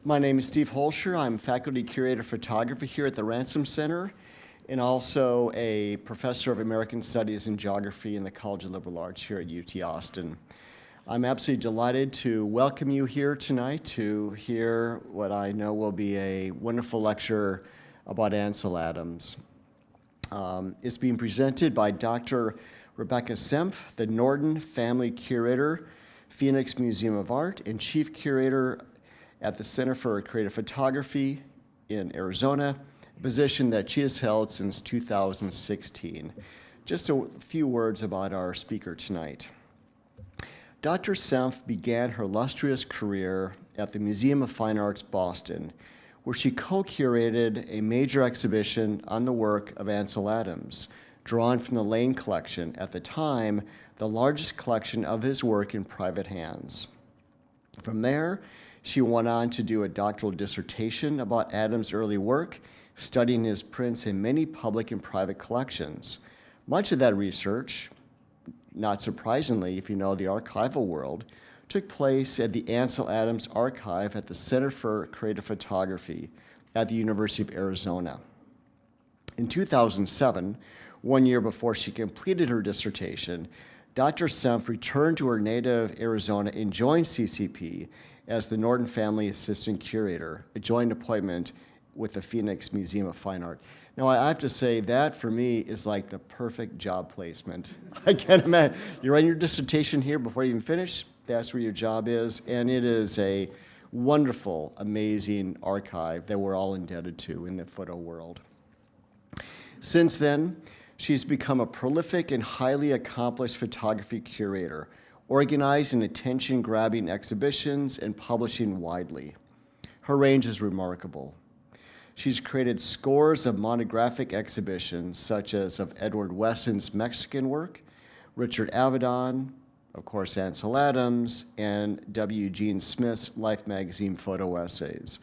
My name is Steve Hoelscher. I'm faculty curator of photography here at the Ransom Center and also a professor of American Studies and Geography in the College of Liberal Arts here at UT Austin. I'm absolutely delighted to welcome you here tonight to hear what I know will be a wonderful lecture about Ansel Adams. It's being presented by Dr. Rebecca Senf, the Norton Family Curator, Phoenix Museum of Art, and Chief Curator at the Center for Creative Photography in Arizona, a position that she has held since 2016. Just a few words about our speaker tonight. Dr. Senf began her illustrious career at the Museum of Fine Arts, Boston, where she co-curated a major exhibition on the work of Ansel Adams, drawn from the Lane collection, at the time, the largest collection of his work in private hands. From there, she went on to do a doctoral dissertation about Adams' early work, studying his prints in many public and private collections. Much of that research, not surprisingly if you know the archival world, took place at the Ansel Adams Archive at the Center for Creative Photography at the University of Arizona. In 2007, 1 year before she completed her dissertation, Dr. Senf returned to her native Arizona and joined CCP as the Norton Family Assistant Curator, a joint appointment with the Phoenix Museum of Fine Art. Now, I have to say that for me is like the perfect job placement. I can't imagine. You're writing your dissertation here before you even finish, that's where your job is, and it is a wonderful, amazing archive that we're all indebted to in the photo world. Since then, she's become a prolific and highly accomplished photography curator, organizing attention-grabbing exhibitions and publishing widely. Her range is remarkable. She's created scores of monographic exhibitions, such as of Edward Wesson's Mexican work, Richard Avedon, of course Ansel Adams, and W. Eugene Smith's Life magazine photo essays.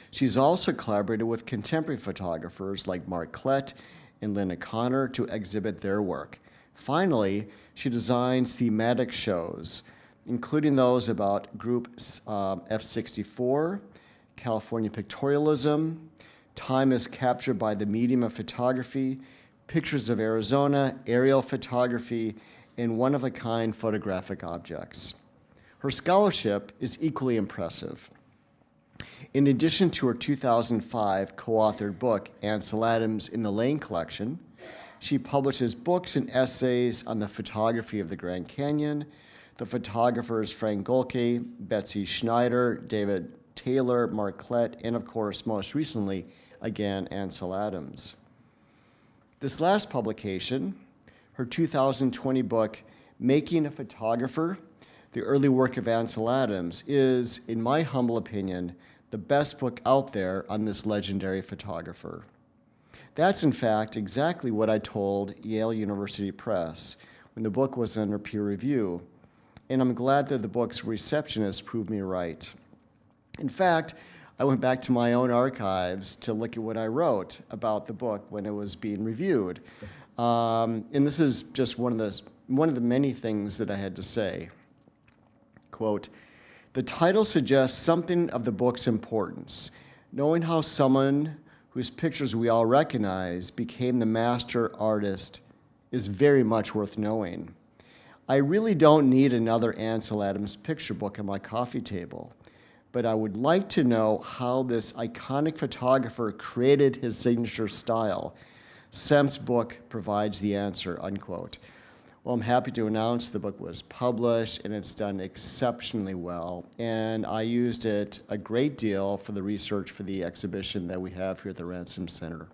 She's also collaborated with contemporary photographers like Mark Klett and Lynn O'Connor to exhibit their work. Finally, she designs thematic shows, including those about Group F64, California Pictorialism, Time is Captured by the Medium of Photography, Pictures of Arizona, Aerial Photography, and one-of-a-kind photographic objects. Her scholarship is equally impressive. In addition to her 2005 co-authored book, Ansel Adams in the Lane Collection, she publishes books and essays on the photography of the Grand Canyon, the photographers Frank Gohlke, Betsy Schneider, David Taylor, Mark Klett, and of course, most recently, again, Ansel Adams. This last publication, her 2020 book, Making a Photographer, the early work of Ansel Adams, is, in my humble opinion, the best book out there on this legendary photographer. That's, in fact, exactly what I told Yale University Press when the book was under peer review, and I'm glad that the book's receptionist proved me right. In fact, I went back to my own archives to look at what I wrote about the book when it was being reviewed. And this is just one of the many things that I had to say. Quote, "The title suggests something of the book's importance, knowing how someone whose pictures we all recognize became the master artist is very much worth knowing. I really don't need another Ansel Adams picture book on my coffee table, but I would like to know how this iconic photographer created his signature style. Senf's book provides the answer," unquote. Well, I'm happy to announce the book was published and it's done exceptionally well. And I used it a great deal for the research for the exhibition that we have here at the Ransom Center.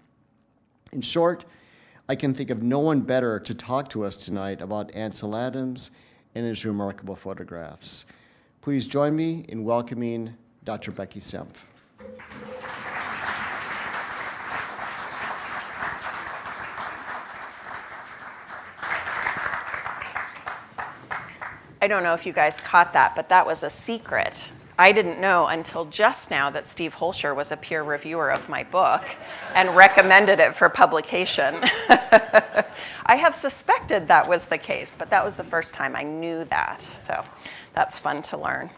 In short, I can think of no one better to talk to us tonight about Ansel Adams and his remarkable photographs. Please join me in welcoming Dr. Becky Senf. I don't know if you guys caught that, but that was a secret. I didn't know until just now that Steve Hoelscher was a peer reviewer of my book and recommended it for publication. I have suspected that was the case, but that was the first time I knew that, so that's fun to learn.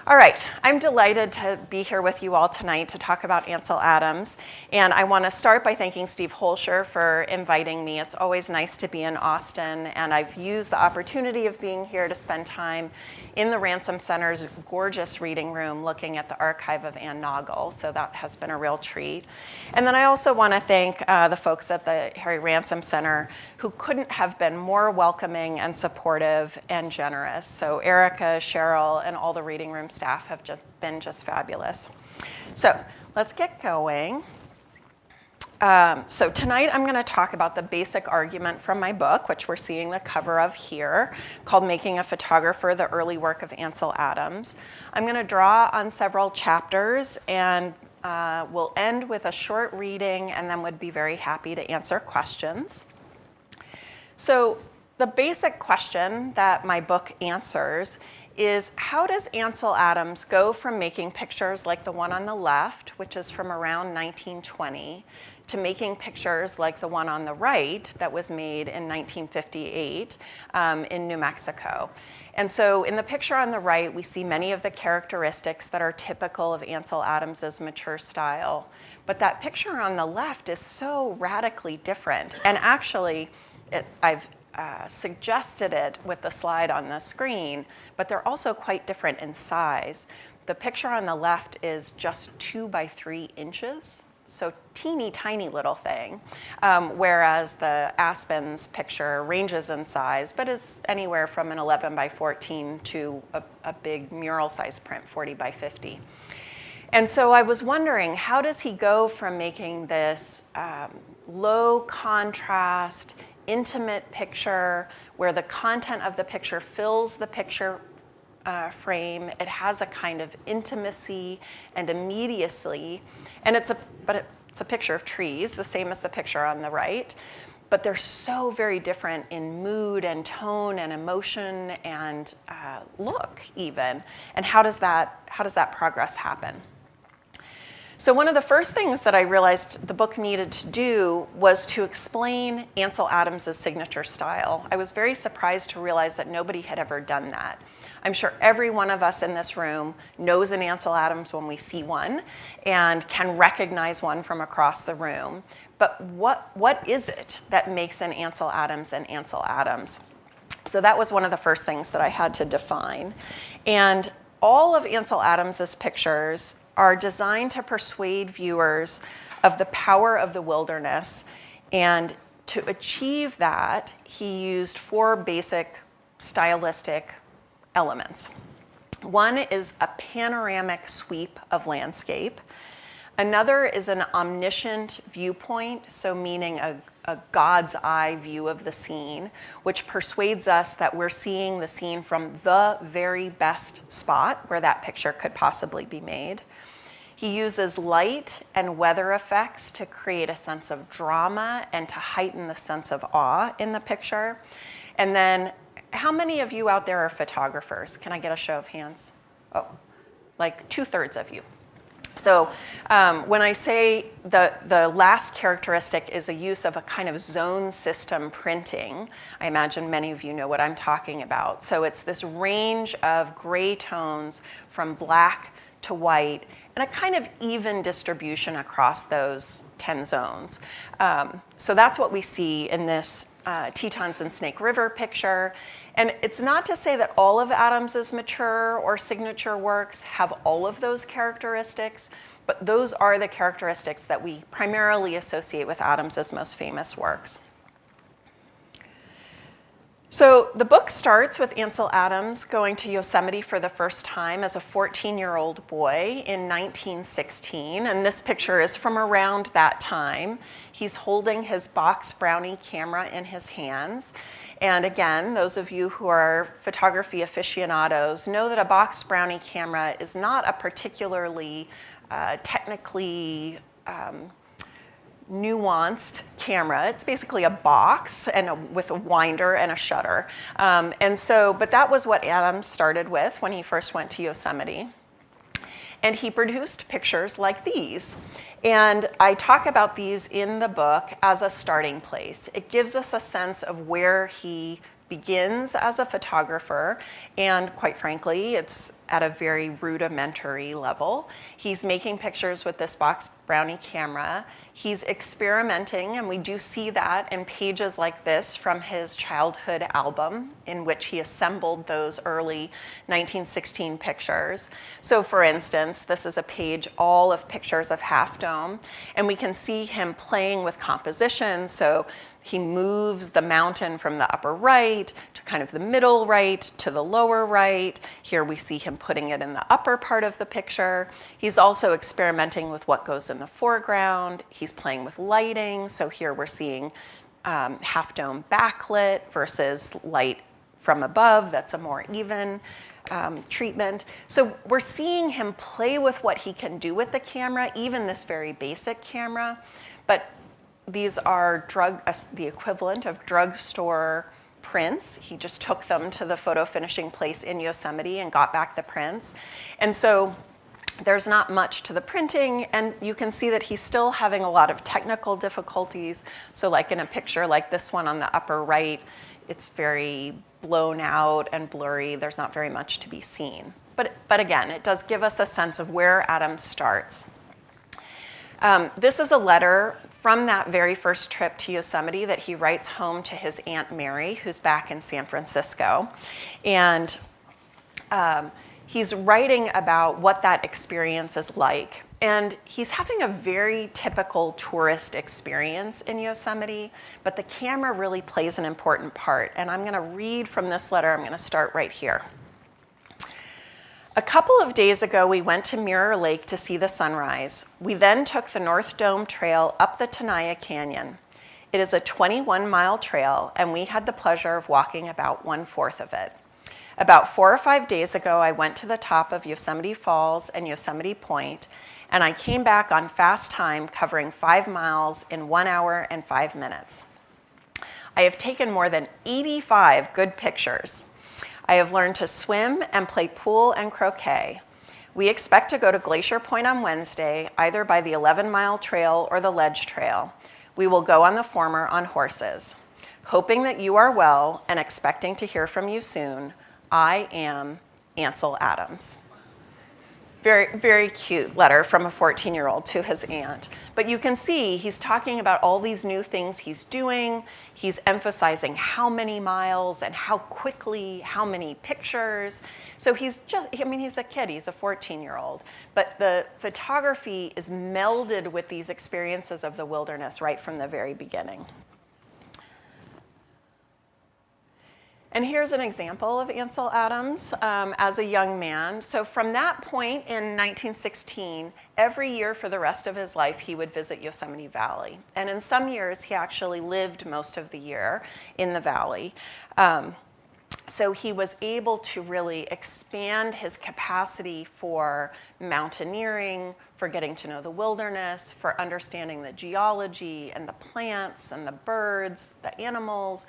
All right, I'm delighted to be here with you all tonight to talk about Ansel Adams. And I want to start by thanking Steve Hoelscher for inviting me. It's always nice to be in Austin, and I've used the opportunity of being here to spend time in the Ransom Center's gorgeous reading room looking at the archive of Anne Noggle, so that has been a real treat. And then I also want to thank the folks at the Harry Ransom Center who couldn't have been more welcoming and supportive and generous. So Erica, Cheryl, and all the reading room staff have just been fabulous. So let's get going. So tonight I'm going to talk about the basic argument from my book, which we're seeing the cover of here, called Making a Photographer, the Early Work of Ansel Adams. I'm going to draw on several chapters, and we'll end with a short reading, and then would be very happy to answer questions. So the basic question that my book answers is, how does Ansel Adams go from making pictures like the one on the left, which is from around 1920, to making pictures like the one on the right that was made in 1958 in New Mexico? And so in the picture on the right, we see many of the characteristics that are typical of Ansel Adams's mature style. But that picture on the left is so radically different. And actually, I've suggested it with the slide on the screen, but they're also quite different in size. The picture on the left is just 2 by 3 inches, so teeny tiny little thing, whereas the Aspen's picture ranges in size, but is anywhere from an 11 by 14 to a big mural size print, 40 by 50. And so I was wondering, how does he go from making this low contrast, intimate picture where the content of the picture fills the picture frame. It has a kind of intimacy and immediacy, and it's a picture of trees, the same as the picture on the right, but they're so very different in mood and tone and emotion and look even. And how does that progress happen? So one of the first things that I realized the book needed to do was to explain Ansel Adams's signature style. I was very surprised to realize that nobody had ever done that. I'm sure every one of us in this room knows an Ansel Adams when we see one and can recognize one from across the room. But what is it that makes an Ansel Adams an Ansel Adams? So that was one of the first things that I had to define. And all of Ansel Adams's pictures are designed to persuade viewers of the power of the wilderness. And to achieve that, he used 4 basic stylistic elements. One is a panoramic sweep of landscape. Another is an omniscient viewpoint, so meaning a God's eye view of the scene, which persuades us that we're seeing the scene from the very best spot where that picture could possibly be made. He uses light and weather effects to create a sense of drama and to heighten the sense of awe in the picture. And then, how many of you out there are photographers? Can I get a show of hands? Oh, like 2/3 of you. So when I say the last characteristic is a use of a kind of zone system printing, I imagine many of you know what I'm talking about. So it's this range of gray tones from black to white, and a kind of even distribution across those 10 zones. So that's what we see in this Tetons and Snake River picture. And it's not to say that all of Adams's mature or signature works have all of those characteristics, but those are the characteristics that we primarily associate with Adams's most famous works. So the book starts with Ansel Adams going to Yosemite for the first time as a 14-year-old boy in 1916, and this picture is from around that time. He's holding his box Brownie camera in his hands, and again, those of you who are photography aficionados know that a box Brownie camera is not a particularly technically nuanced camera. It's basically a box and with a winder and a shutter. But that was what Adams started with when he first went to Yosemite. And he produced pictures like these. And I talk about these in the book as a starting place. It gives us a sense of where he begins as a photographer, and quite frankly, it's at a very rudimentary level. He's making pictures with this box brownie camera. He's experimenting, and we do see that in pages like this from his childhood album, in which he assembled those early 1916 pictures. So for instance, this is a page all of pictures of Half Dome, and we can see him playing with composition. So he moves the mountain from the upper right to kind of the middle right to the lower right. Here we see him putting it in the upper part of the picture. He's also experimenting with what goes in the foreground. He's playing with lighting. So here we're seeing Half Dome backlit versus light from above. That's a more even treatment. So we're seeing him play with what he can do with the camera, even this very basic camera. But these are the equivalent of drugstore prints. He just took them to the photo finishing place in Yosemite and got back the prints. And so there's not much to the printing, and you can see that he's still having a lot of technical difficulties. So like in a picture like this one on the upper right, it's very blown out and blurry. There's not very much to be seen. But again, it does give us a sense of where Adams starts. This is a letter from that very first trip to Yosemite that he writes home to his Aunt Mary, who's back in San Francisco. And he's writing about what that experience is like. And he's having a very typical tourist experience in Yosemite, but the camera really plays an important part. And I'm going to read from this letter. I'm going to start right here. A couple of days ago, we went to Mirror Lake to see the sunrise. We then took the North Dome Trail up the Tenaya Canyon. It is a 21-mile trail, and we had the pleasure of walking about 1/4 of it. About 4 or 5 days ago, I went to the top of Yosemite Falls and Yosemite Point, and I came back on fast time, covering 5 miles in 1 hour and 5 minutes. I have taken more than 85 good pictures. I have learned to swim and play pool and croquet. We expect to go to Glacier Point on Wednesday, either by the 11-mile trail or the ledge trail. We will go on the former on horses. Hoping that you are well and expecting to hear from you soon, I am Ansel Adams. Very, very cute letter from a 14-year-old to his aunt. But you can see he's talking about all these new things he's doing. He's emphasizing how many miles and how quickly, how many pictures. So he's a kid, he's a 14-year-old. But the photography is melded with these experiences of the wilderness right from the very beginning. And here's an example of Ansel Adams as a young man. So from that point in 1916, every year for the rest of his life, he would visit Yosemite Valley. And in some years, he actually lived most of the year in the valley. So he was able to really expand his capacity for mountaineering, for getting to know the wilderness, for understanding the geology and the plants and the birds, the animals.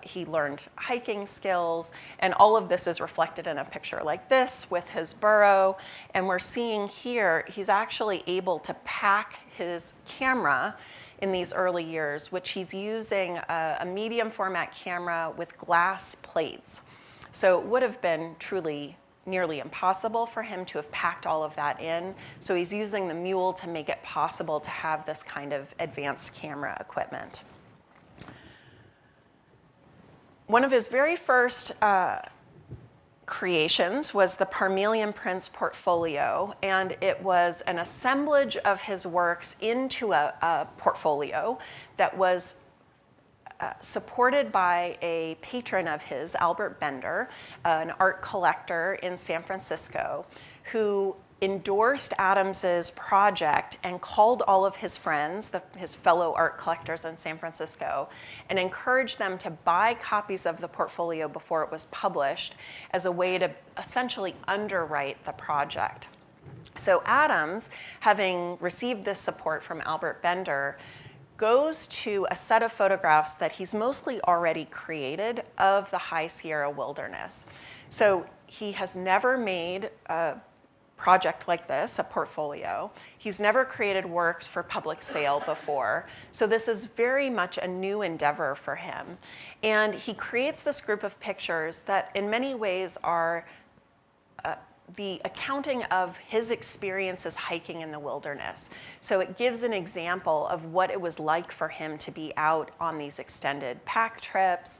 He learned hiking skills, and all of this is reflected in a picture like this with his burro. And we're seeing here, he's actually able to pack his camera in these early years, which he's using a medium format camera with glass plates. So it would have been truly nearly impossible for him to have packed all of that in. So he's using the mule to make it possible to have this kind of advanced camera equipment. One of his very first creations was the Parmelian Prints portfolio, and it was an assemblage of his works into a portfolio that was supported by a patron of his, Albert Bender, an art collector in San Francisco, who endorsed Adams's project and called all of his friends, his fellow art collectors in San Francisco, and encouraged them to buy copies of the portfolio before it was published as a way to essentially underwrite the project. So Adams, having received this support from Albert Bender, goes to a set of photographs that he's mostly already created of the High Sierra wilderness. So he has never made project like this, a portfolio. He's never created works for public sale before, so this is very much a new endeavor for him. And he creates this group of pictures that in many ways are the accounting of his experiences hiking in the wilderness. So it gives an example of what it was like for him to be out on these extended pack trips,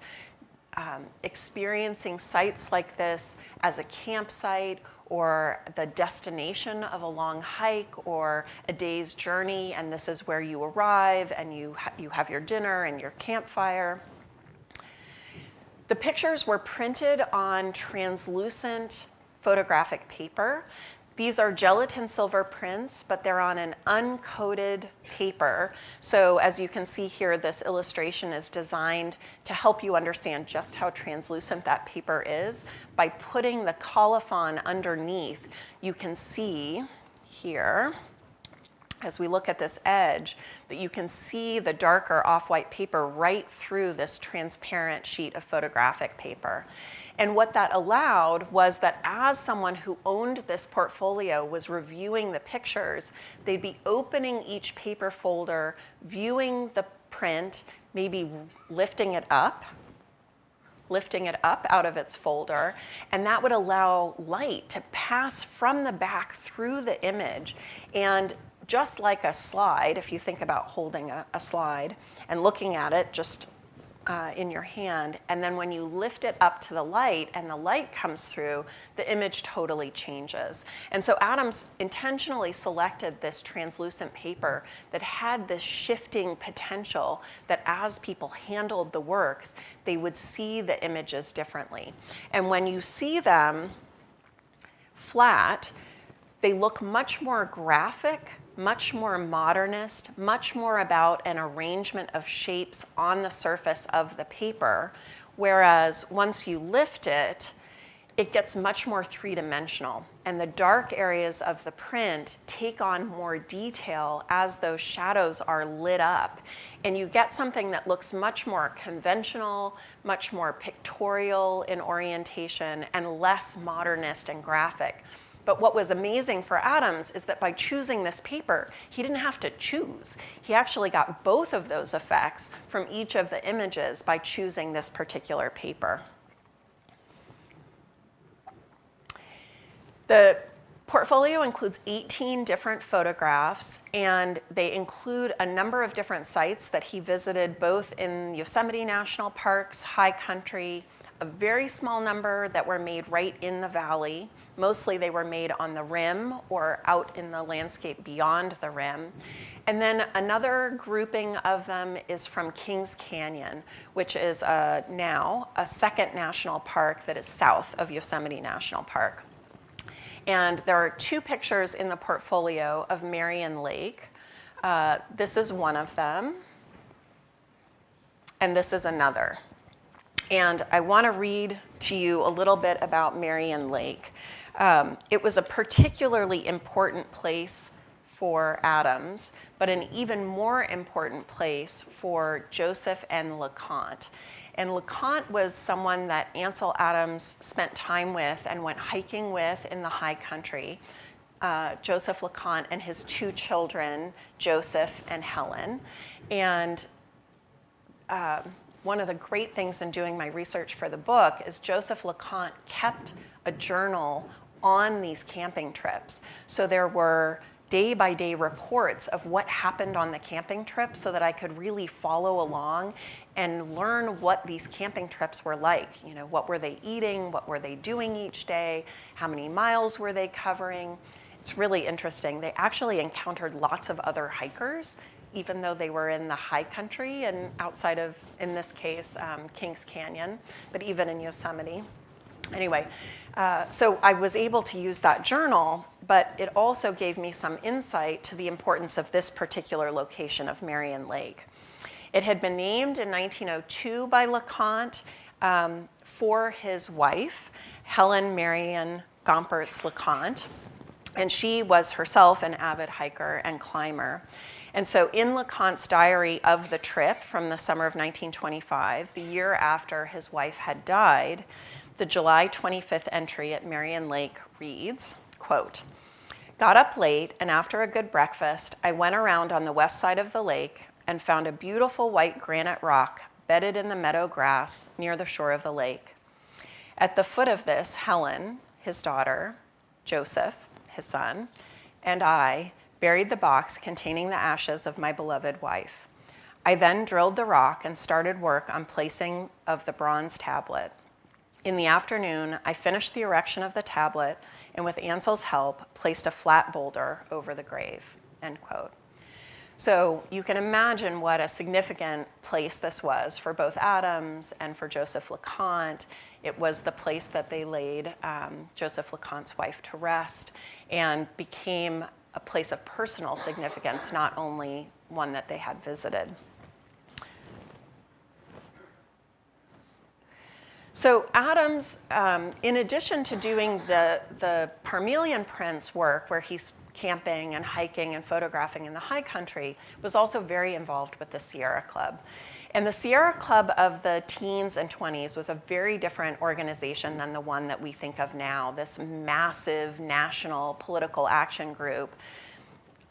experiencing sites like this as a campsite or the destination of a long hike or a day's journey, and this is where you arrive and you have your dinner and your campfire. The pictures were printed on translucent photographic paper. These are gelatin silver prints, but they're on an uncoated paper. So as you can see here, this illustration is designed to help you understand just how translucent that paper is. By putting the colophon underneath, you can see here, as we look at this edge, that you can see the darker off-white paper right through this transparent sheet of photographic paper. And what that allowed was that as someone who owned this portfolio was reviewing the pictures, they'd be opening each paper folder, viewing the print, maybe lifting it up out of its folder, and that would allow light to pass from the back through the image. And just like a slide, if you think about holding a slide and looking at it just in your hand, and then when you lift it up to the light and the light comes through, the image totally changes. And so Adams intentionally selected this translucent paper that had this shifting potential, that as people handled the works, they would see the images differently. And when you see them flat, they look much more graphic, much more modernist, much more about an arrangement of shapes on the surface of the paper, whereas once you lift it, it gets much more three-dimensional, and the dark areas of the print take on more detail as those shadows are lit up, and you get something that looks much more conventional, much more pictorial in orientation, and less modernist and graphic. But what was amazing for Adams is that by choosing this paper, he didn't have to choose. He actually got both of those effects from each of the images by choosing this particular paper. The portfolio includes 18 different photographs, and they include a number of different sites that he visited both in Yosemite National Parks, high country, a very small number that were made right in the valley. Mostly they were made on the rim or out in the landscape beyond the rim. And then another grouping of them is from Kings Canyon, which is now a second national park that is south of Yosemite National Park. And there are two pictures in the portfolio of Marion Lake. This is one of them, and this is another. And I want to read to you a little bit about Marion Lake. It was a particularly important place for Adams, but an even more important place for Joseph and LeConte. And LeConte was someone that Ansel Adams spent time with and went hiking with in the high country. Joseph LeConte and his two children, Joseph and Helen. And one of the great things in doing my research for the book is Joseph LeConte kept a journal on these camping trips. So there were day-by-day reports of what happened on the camping trip so that I could really follow along and learn what these camping trips were like. You know, what were they eating? What were they doing each day? How many miles were they covering? It's really interesting. They actually encountered lots of other hikers, even though they were in the high country and outside of, in this case, Kings Canyon, but even in Yosemite. Anyway, so I was able to use that journal, but it also gave me some insight to the importance of this particular location of Marion Lake. It had been named in 1902 by LeConte for his wife, Helen Marion Gompertz LeConte, and she was herself an avid hiker and climber. And so in LeConte's diary of the trip from the summer of 1925, the year after his wife had died, the July 25th entry at Marion Lake reads, quote, Got up late, and after a good breakfast, I went around on the west side of the lake and found a beautiful white granite rock bedded in the meadow grass near the shore of the lake. At the foot of this, Helen, his daughter, Joseph, his son, and I buried the box containing the ashes of my beloved wife. I then drilled the rock and started work on placing of the bronze tablet. In the afternoon, I finished the erection of the tablet and with Ansel's help, placed a flat boulder over the grave, end quote. So you can imagine what a significant place this was for both Adams and for Joseph LeConte. It was the place that they laid Joseph LeConte's wife to rest and became a place of personal significance, not only one that they had visited. So Adams, in addition to doing the Parmelian prints work where he's camping and hiking and photographing in the high country, was also very involved with the Sierra Club. And the Sierra Club of the teens and 20s was a very different organization than the one that we think of now, this massive national political action group.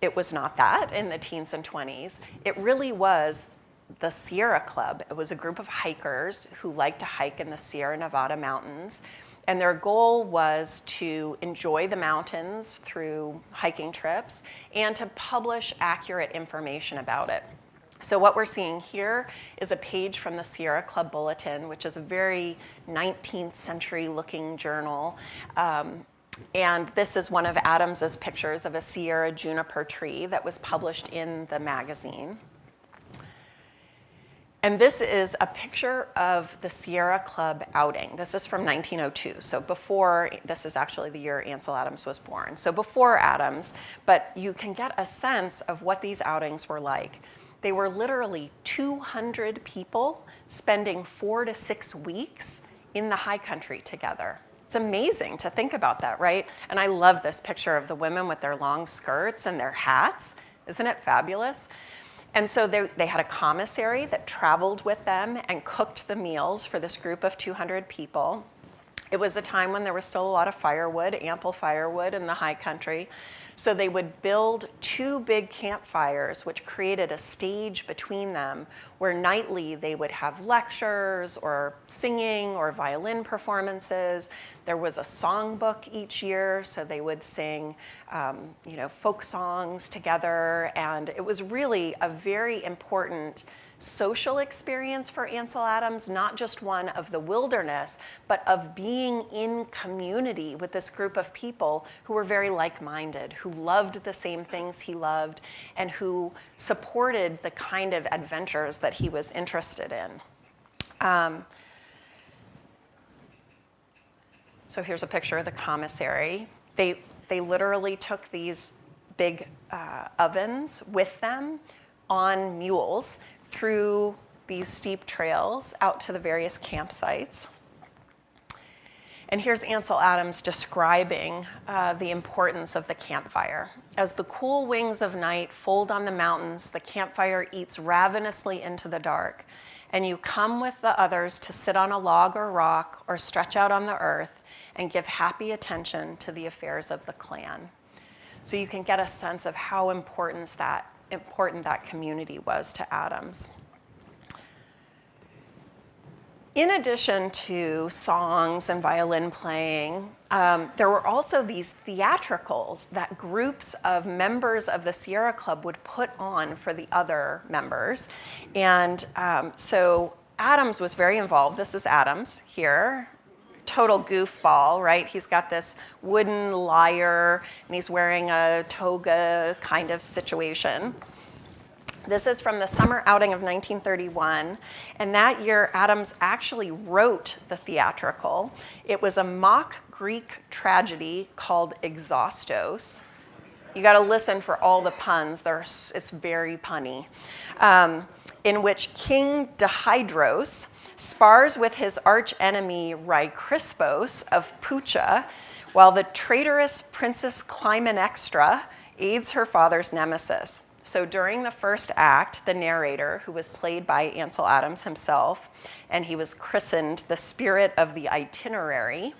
It was not that in the teens and 20s. It really was the Sierra Club. It was a group of hikers who liked to hike in the Sierra Nevada mountains. And their goal was to enjoy the mountains through hiking trips and to publish accurate information about it. So what we're seeing here is a page from the Sierra Club Bulletin, which is a very 19th century looking journal. And this is one of Adams's pictures of a Sierra juniper tree that was published in the magazine. And this is a picture of the Sierra Club outing. This is from 1902, so before, this is actually the year Ansel Adams was born. So before Adams, but you can get a sense of what these outings were like. They were literally 200 people spending 4 to 6 weeks in the high country together. It's amazing to think about that, right? And I love this picture of the women with their long skirts and their hats. Isn't it fabulous? And so they had a commissary that traveled with them and cooked the meals for this group of 200 people. It was a time when there was still a lot of firewood, ample firewood in the high country. So they would build 2 big campfires, which created a stage between them, where nightly they would have lectures or singing or violin performances. There was a songbook each year, so they would sing folk songs together. And it was really a very important social experience for Ansel Adams, not just one of the wilderness, but of being in community with this group of people who were very like-minded, who loved the same things he loved, and who supported the kind of adventures that he was interested in. So here's a picture of the commissary. They literally took these big ovens with them on mules through these steep trails out to the various campsites. And here's Ansel Adams describing the importance of the campfire. As the cool wings of night fold on the mountains, the campfire eats ravenously into the dark, and you come with the others to sit on a log or rock or stretch out on the earth and give happy attention to the affairs of the clan. So you can get a sense of how important that community was to Adams. In addition to songs and violin playing, there were also these theatricals that groups of members of the Sierra Club would put on for the other members. And so Adams was very involved. This is Adams here. Total goofball, right? He's got this wooden lyre, and he's wearing a toga kind of situation. This is from the summer outing of 1931, and that year Adams actually wrote the theatrical. It was a mock Greek tragedy called Exhaustos. You got to listen for all the puns. It's very punny. In which King Dihydros spars with his archenemy Rycrispos of Pucha, while the traitorous Princess Clymenextra aids her father's nemesis. So during the first act, the narrator, who was played by Ansel Adams himself, and he was christened the spirit of the itinerary,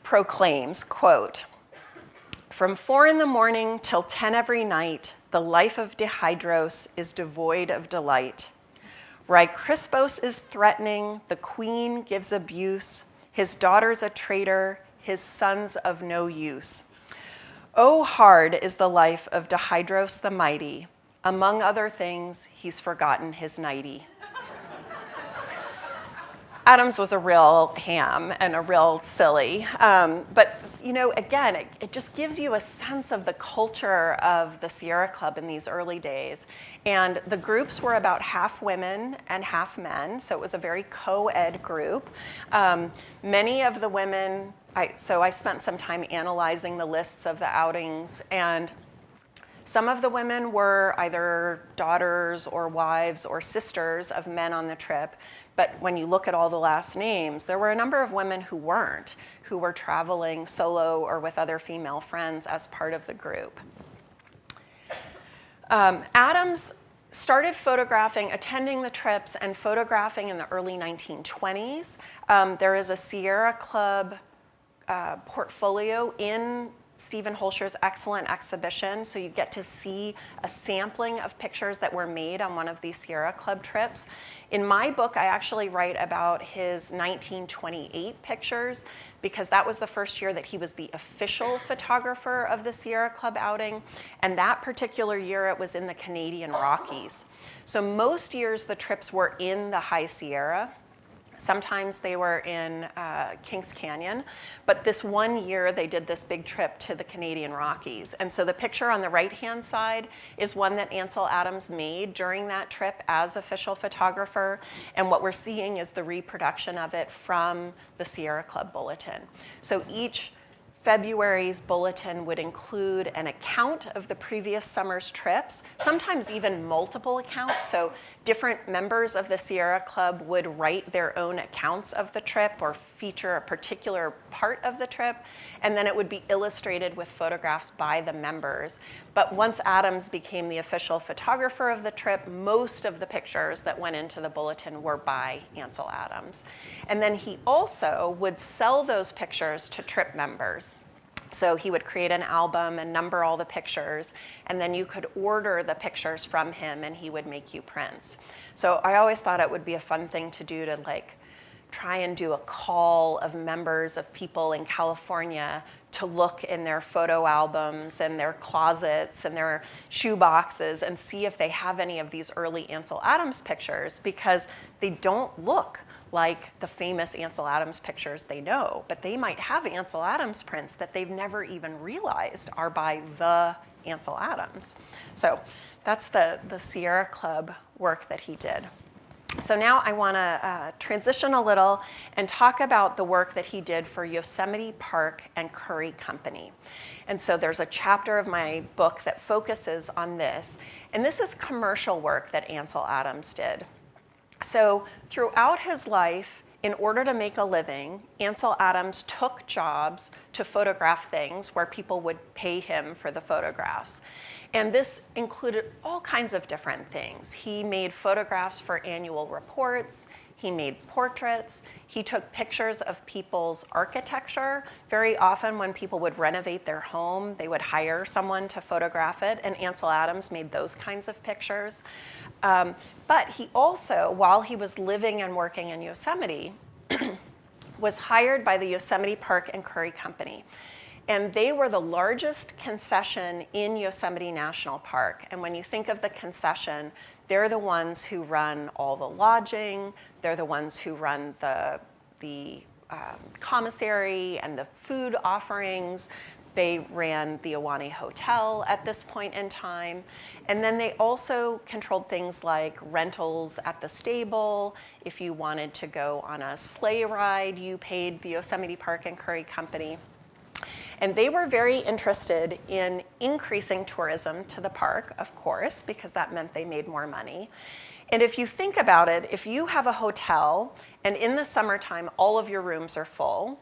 proclaims, quote, From 4 in the morning till 10 every night, the life of Dihydros is devoid of delight. Crispos is threatening, the queen gives abuse, his daughter's a traitor, his son's of no use. Oh, hard is the life of Dihydros the mighty. Among other things, he's forgotten his nighty. Adams was a real ham and a real silly. But, again, it just gives you a sense of the culture of the Sierra Club in these early days. And the groups were about half women and half men, so it was a very co-ed group. Many of the women, so I spent some time analyzing the lists of the outings, and some of the women were either daughters or wives or sisters of men on the trip. But when you look at all the last names, there were a number of women who weren't, who were traveling solo or with other female friends as part of the group. Adams started attending the trips and photographing in the early 1920s. There is a Sierra Club portfolio in Stephen Hoelscher's excellent exhibition, so you get to see a sampling of pictures that were made on one of these Sierra Club trips. In my book, I actually write about his 1928 pictures because that was the first year that he was the official photographer of the Sierra Club outing, and that particular year it was in the Canadian Rockies. So most years the trips were in the High Sierra. Sometimes they were in Kings Canyon, but this one year they did this big trip to the Canadian Rockies. And so the picture on the right-hand side is one that Ansel Adams made during that trip as official photographer. And what we're seeing is the reproduction of it from the Sierra Club Bulletin. So each February's bulletin would include an account of the previous summer's trips, sometimes even multiple accounts. So different members of the Sierra Club would write their own accounts of the trip or feature a particular part of the trip, and then it would be illustrated with photographs by the members. But once Adams became the official photographer of the trip, most of the pictures that went into the bulletin were by Ansel Adams. And then he also would sell those pictures to trip members. So he would create an album and number all the pictures, and then you could order the pictures from him and he would make you prints. So I always thought it would be a fun thing to do to try and do a call of members of people in California to look in their photo albums and their closets and their shoe boxes and see if they have any of these early Ansel Adams pictures, because they don't look like the famous Ansel Adams pictures they know, but they might have Ansel Adams prints that they've never even realized are by the Ansel Adams. So that's the Sierra Club work that he did. So now I want to transition a little and talk about the work that he did for Yosemite Park and Curry Company. And so there's a chapter of my book that focuses on this. And this is commercial work that Ansel Adams did. So throughout his life, in order to make a living, Ansel Adams took jobs to photograph things where people would pay him for the photographs. And this included all kinds of different things. He made photographs for annual reports. He made portraits. He took pictures of people's architecture. Very often when people would renovate their home, they would hire someone to photograph it, and Ansel Adams made those kinds of pictures. But he also, while he was living and working in Yosemite, was hired by the Yosemite Park and Curry Company. And they were the largest concession in Yosemite National Park. And when you think of the concession, they're the ones who run all the lodging, they're the ones who run the commissary and the food offerings. They ran the Ahwahnee Hotel at this point in time. And then they also controlled things like rentals at the stable. If you wanted to go on a sleigh ride, you paid the Yosemite Park and Curry Company. And they were very interested in increasing tourism to the park, of course, because that meant they made more money. And if you think about it, if you have a hotel and in the summertime all of your rooms are full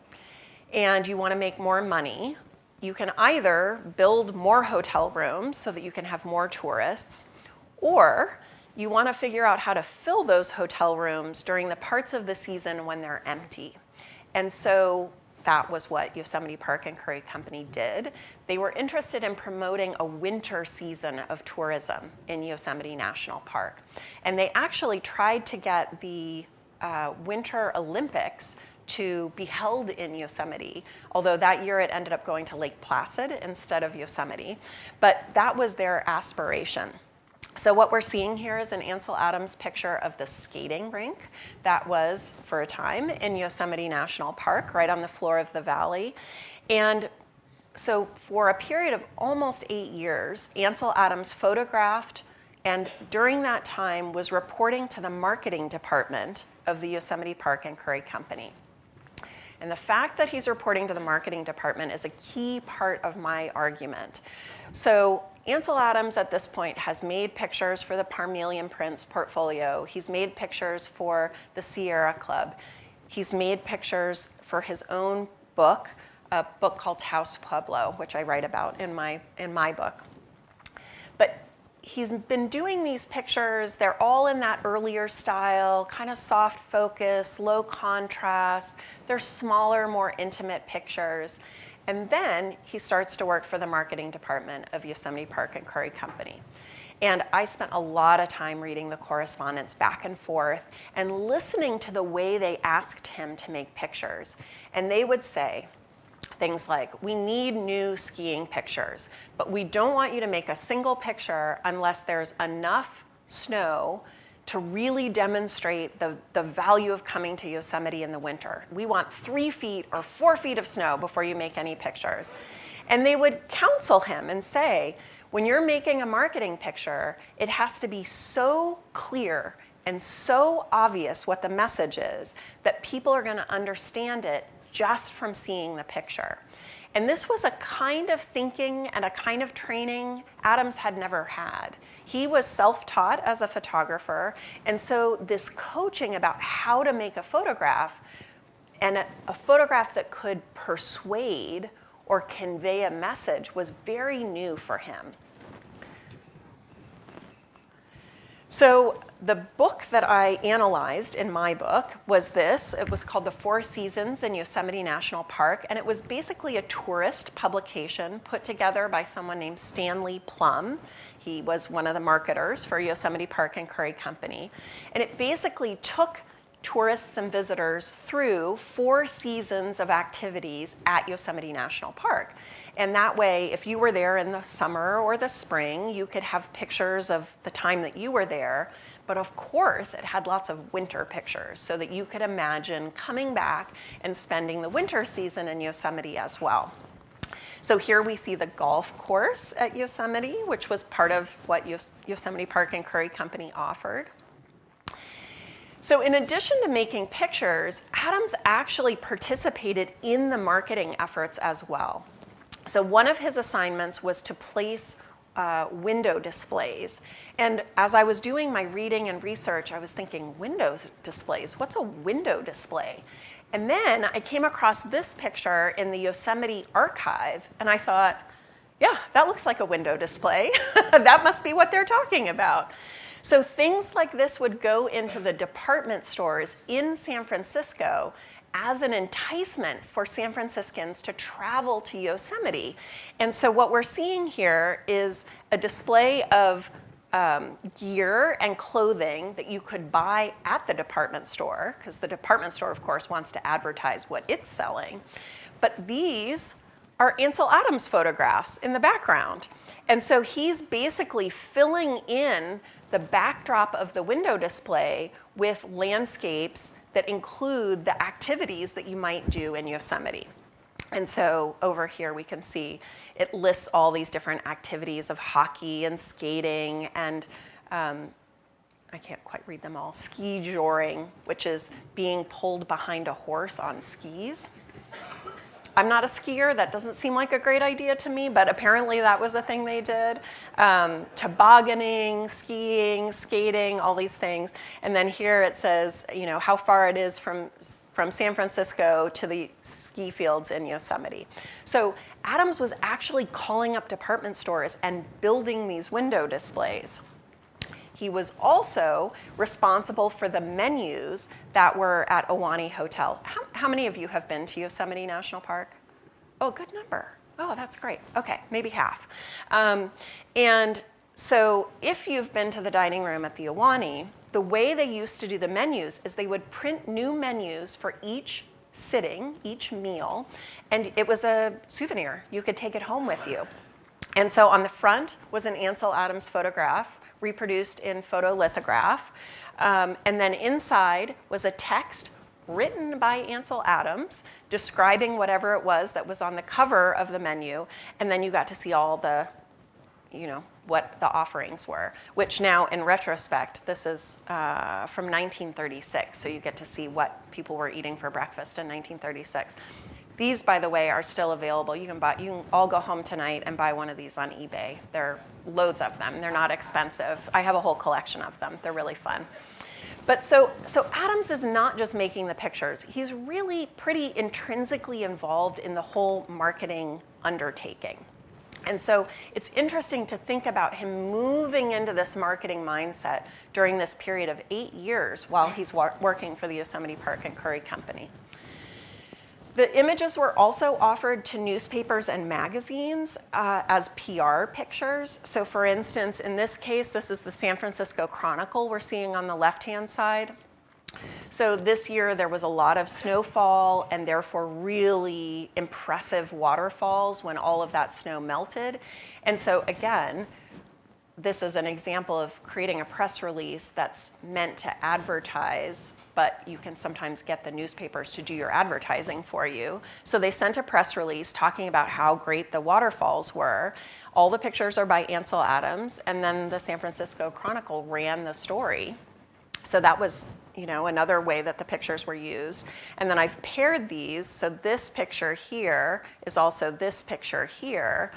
and you want to make more money, you can either build more hotel rooms so that you can have more tourists, or you want to figure out how to fill those hotel rooms during the parts of the season when they're empty. And so that was what Yosemite Park and Curry Company did. They were interested in promoting a winter season of tourism in Yosemite National Park. And they actually tried to get the Winter Olympics to be held in Yosemite, although that year it ended up going to Lake Placid instead of Yosemite. But that was their aspiration. So what we're seeing here is an Ansel Adams picture of the skating rink that was, for a time, in Yosemite National Park, right on the floor of the valley. And so for a period of almost 8 years, Ansel Adams photographed and during that time was reporting to the marketing department of the Yosemite Park and Curry Company. And the fact that he's reporting to the marketing department is a key part of my argument. So Ansel Adams at this point has made pictures for the Parmelian prints portfolio. He's made pictures for the Sierra Club. He's made pictures for his own book, a book called Taos Pueblo, which I write about in my book. But he's been doing these pictures. They're all in that earlier style, kind of soft focus, low contrast. They're smaller, more intimate pictures. And then he starts to work for the marketing department of Yosemite Park and Curry Company. And I spent a lot of time reading the correspondence back and forth and listening to the way they asked him to make pictures. And they would say things like, we need new skiing pictures, but we don't want you to make a single picture unless there's enough snow to really demonstrate the value of coming to Yosemite in the winter. We want 3 feet or 4 feet of snow before you make any pictures. And they would counsel him and say, when you're making a marketing picture, it has to be so clear and so obvious what the message is that people are going to understand it just from seeing the picture. And this was a kind of thinking and a kind of training Adams had never had. He was self-taught as a photographer, and so this coaching about how to make a photograph, and a photograph that could persuade or convey a message, was very new for him. So the book that I analyzed in my book was this. It was called The 4 Seasons in Yosemite National Park, and it was basically a tourist publication put together by someone named Stanley Plum. He was one of the marketers for Yosemite Park and Curry Company. And it basically took tourists and visitors through 4 seasons of activities at Yosemite National Park. And that way, if you were there in the summer or the spring, you could have pictures of the time that you were there. But of course, it had lots of winter pictures so that you could imagine coming back and spending the winter season in Yosemite as well. So here we see the golf course at Yosemite, which was part of what Yosemite Park and Curry Company offered. So in addition to making pictures, Adams actually participated in the marketing efforts as well. So one of his assignments was to place window displays. And as I was doing my reading and research, I was thinking, window displays, what's a window display? And then I came across this picture in the Yosemite archive, and I thought, yeah, that looks like a window display. That must be what they're talking about. So things like this would go into the department stores in San Francisco as an enticement for San Franciscans to travel to Yosemite. And so what we're seeing here is a display of gear and clothing that you could buy at the department store, because the department store, of course, wants to advertise what it's selling. But these are Ansel Adams photographs in the background. And so he's basically filling in the backdrop of the window display with landscapes that include the activities that you might do in Yosemite. And so over here we can see it lists all these different activities of hockey and skating and I can't quite read them all. Ski joring, which is being pulled behind a horse on skis. I'm not a skier. That doesn't seem like a great idea to me, but apparently that was a thing they did. Tobogganing, skiing, skating, all these things. And then here it says, you know, how far it is from San Francisco to the ski fields in Yosemite. So Adams was actually calling up department stores and building these window displays. He was also responsible for the menus that were at Ahwahnee Hotel. How many of you have been to Yosemite National Park? Oh, good number. Oh, that's great. Okay, maybe half. And so if you've been to the dining room at the Ahwahnee, the way they used to do the menus is they would print new menus for each sitting, each meal, and it was a souvenir. You could take it home with you. And so on the front was an Ansel Adams photograph, reproduced in photolithograph. And then inside was a text written by Ansel Adams describing whatever it was that was on the cover of the menu. And then you got to see all the, what the offerings were, which now in retrospect, this is from 1936. So you get to see what people were eating for breakfast in 1936. These, by the way, are still available. You can all go home tonight and buy one of these on eBay. There are loads of them. They're not expensive. I have a whole collection of them. They're really fun. But so Adams is not just making the pictures. He's really pretty intrinsically involved in the whole marketing undertaking. And so it's interesting to think about him moving into this marketing mindset during this period of 8 years while he's working for the Yosemite Park and Curry Company. The images were also offered to newspapers and magazines as PR pictures. So for instance, in this case, this is the San Francisco Chronicle we're seeing on the left-hand side. So this year there was a lot of snowfall and therefore really impressive waterfalls when all of that snow melted. And so again, this is an example of creating a press release that's meant to advertise, but you can sometimes get the newspapers to do your advertising for you. So they sent a press release talking about how great the waterfalls were. All the pictures are by Ansel Adams, and then the San Francisco Chronicle ran the story. So that was, another way that the pictures were used. And then I've paired these, so this picture here is also this picture here.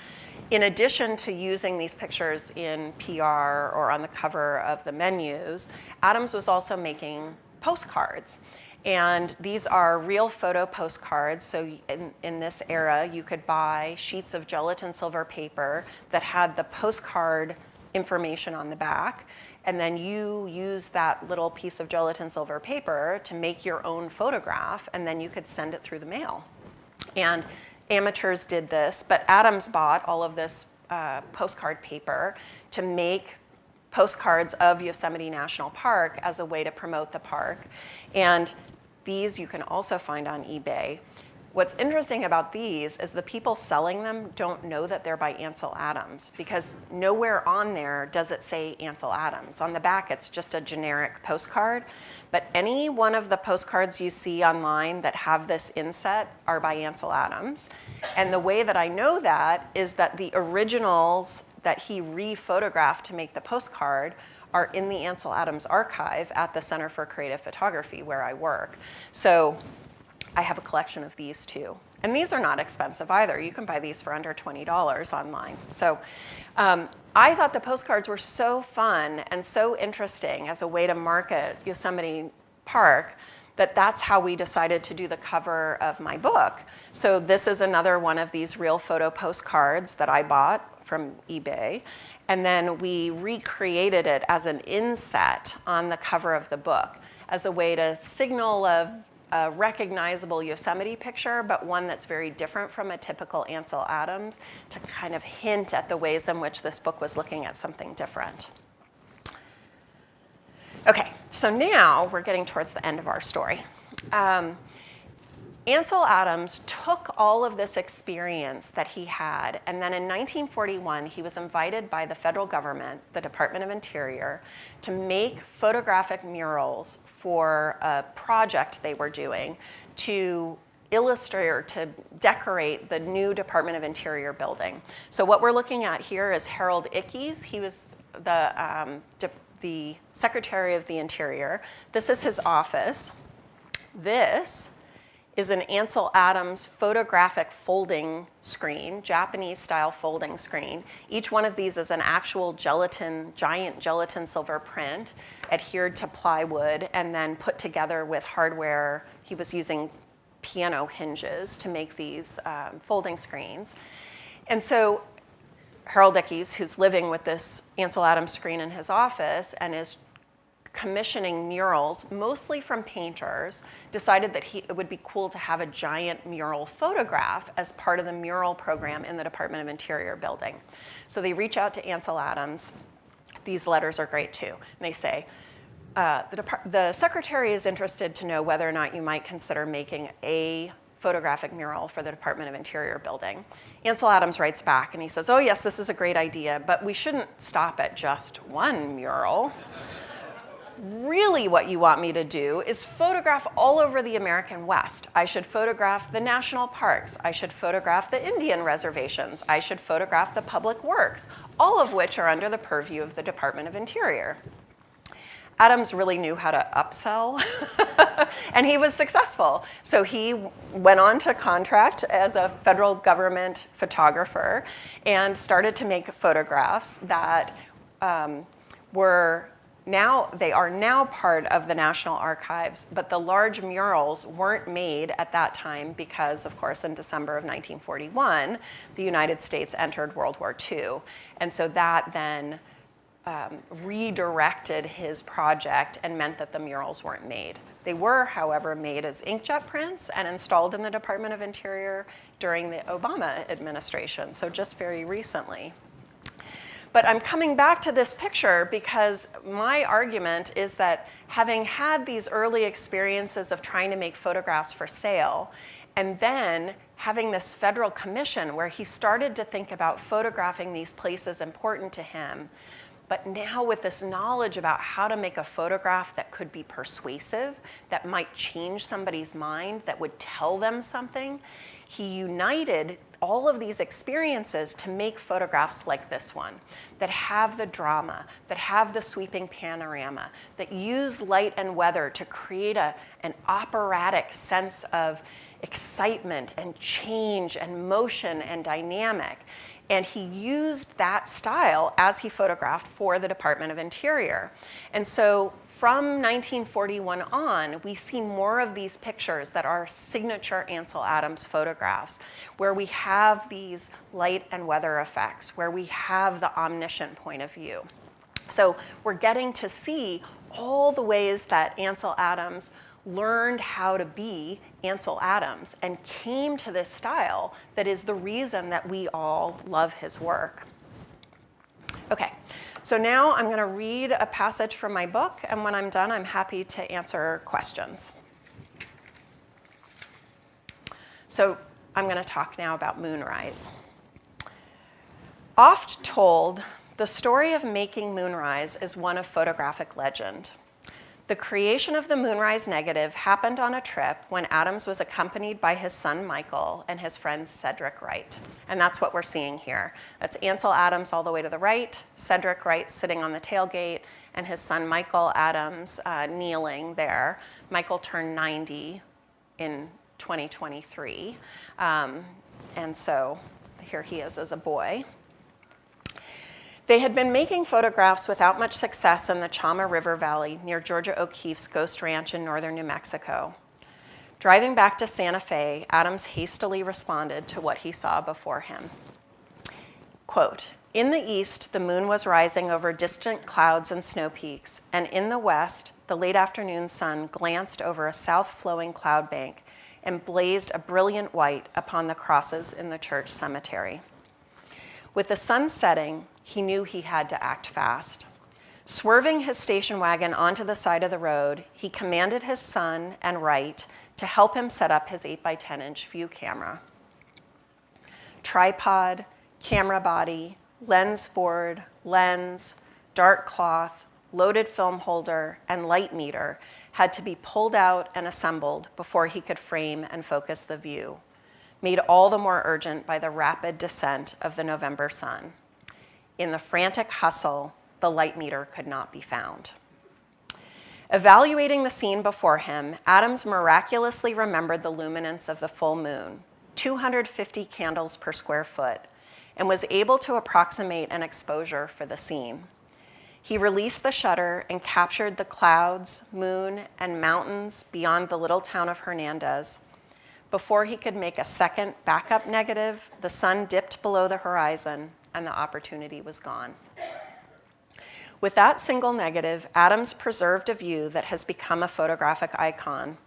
In addition to using these pictures in PR or on the cover of the menus, Adams was also making postcards. And these are real photo postcards. So in this era, you could buy sheets of gelatin silver paper that had the postcard information on the back. And then you use that little piece of gelatin silver paper to make your own photograph, and then you could send it through the mail. And amateurs did this, but Adams bought all of this postcard paper to make postcards of Yosemite National Park as a way to promote the park. And these you can also find on eBay. What's interesting about these is the people selling them don't know that they're by Ansel Adams, because nowhere on there does it say Ansel Adams. On the back, it's just a generic postcard. But any one of the postcards you see online that have this inset are by Ansel Adams. And the way that I know that is that the originals that he re-photographed to make the postcard are in the Ansel Adams archive at the Center for Creative Photography where I work. So I have a collection of these too. And these are not expensive either. You can buy these for under $20 online. So I thought the postcards were so fun and so interesting as a way to market Yosemite Park that that's how we decided to do the cover of my book. So this is another one of these real photo postcards that I bought from eBay. And then we recreated it as an inset on the cover of the book as a way to signal a recognizable Yosemite picture, but one that's very different from a typical Ansel Adams, to kind of hint at the ways in which this book was looking at something different. Okay, so now we're getting towards the end of our story. Ansel Adams took all of this experience that he had, and then in 1941, he was invited by the federal government, the Department of Interior, to make photographic murals for a project they were doing to illustrate or to decorate the new Department of Interior building. So what we're looking at here is Harold Ickes. He was the Secretary of the Interior. This is his office. This is an Ansel Adams photographic folding screen, Japanese-style folding screen. Each one of these is an actual giant gelatin silver print adhered to plywood and then put together with hardware. He was using piano hinges to make these folding screens. And so Harold Ickes, who's living with this Ansel Adams screen in his office and is commissioning murals, mostly from painters, decided that it would be cool to have a giant mural photograph as part of the mural program in the Department of Interior building. So they reach out to Ansel Adams. These letters are great too. And they say, the secretary is interested to know whether or not you might consider making a photographic mural for the Department of Interior building. Ansel Adams writes back and he says, oh yes, this is a great idea, but we shouldn't stop at just one mural. Really what you want me to do is photograph all over the American West. I should photograph the national parks. I should photograph the Indian reservations. I should photograph the public works, all of which are under the purview of the Department of Interior. Adams really knew how to upsell, and he was successful. So he went on to contract as a federal government photographer and started to make photographs that they are now part of the National Archives, but the large murals weren't made at that time because, of course, in December of 1941, the United States entered World War II. And so that then redirected his project and meant that the murals weren't made. They were, however, made as inkjet prints and installed in the Department of Interior during the Obama administration, so just very recently. But I'm coming back to this picture because my argument is that having had these early experiences of trying to make photographs for sale, and then having this federal commission where he started to think about photographing these places important to him, but now with this knowledge about how to make a photograph that could be persuasive, that might change somebody's mind, that would tell them something, he united all of these experiences to make photographs like this one, that have the drama, that have the sweeping panorama, that use light and weather to create an operatic sense of excitement and change and motion and dynamic. And he used that style as he photographed for the Department of Interior. And so from 1941 on, we see more of these pictures that are signature Ansel Adams photographs, where we have these light and weather effects, where we have the omniscient point of view. So we're getting to see all the ways that Ansel Adams learned how to be Ansel Adams and came to this style that is the reason that we all love his work. Okay, so now I'm going to read a passage from my book, and when I'm done, I'm happy to answer questions. So I'm going to talk now about Moonrise. Oft told, the story of making Moonrise is one of photographic legend. The creation of the Moonrise negative happened on a trip when Adams was accompanied by his son Michael and his friend Cedric Wright. And that's what we're seeing here. That's Ansel Adams all the way to the right, Cedric Wright sitting on the tailgate, and his son Michael Adams kneeling there. Michael turned 90 in 2023. And so here he is as a boy. They had been making photographs without much success in the Chama River Valley near Georgia O'Keeffe's Ghost Ranch in northern New Mexico. Driving back to Santa Fe, Adams hastily responded to what he saw before him. Quote, "In the east, the moon was rising over distant clouds and snow peaks, and in the west, the late afternoon sun glanced over a south-flowing cloud bank and blazed a brilliant white upon the crosses in the church cemetery. With the sun setting, he knew he had to act fast. Swerving his station wagon onto the side of the road, he commanded his son and Wright to help him set up his 8x10-inch view camera. Tripod, camera body, lens board, lens, dart cloth, loaded film holder, and light meter had to be pulled out and assembled before he could frame and focus the view, made all the more urgent by the rapid descent of the November sun. In the frantic hustle, the light meter could not be found. Evaluating the scene before him, Adams miraculously remembered the luminance of the full moon, 250 candles per square foot, and was able to approximate an exposure for the scene. He released the shutter and captured the clouds, moon, and mountains beyond the little town of Hernandez. Before he could make a second backup negative, the sun dipped below the horizon, and the opportunity was gone. With that single negative, Adams preserved a view that has become a photographic icon.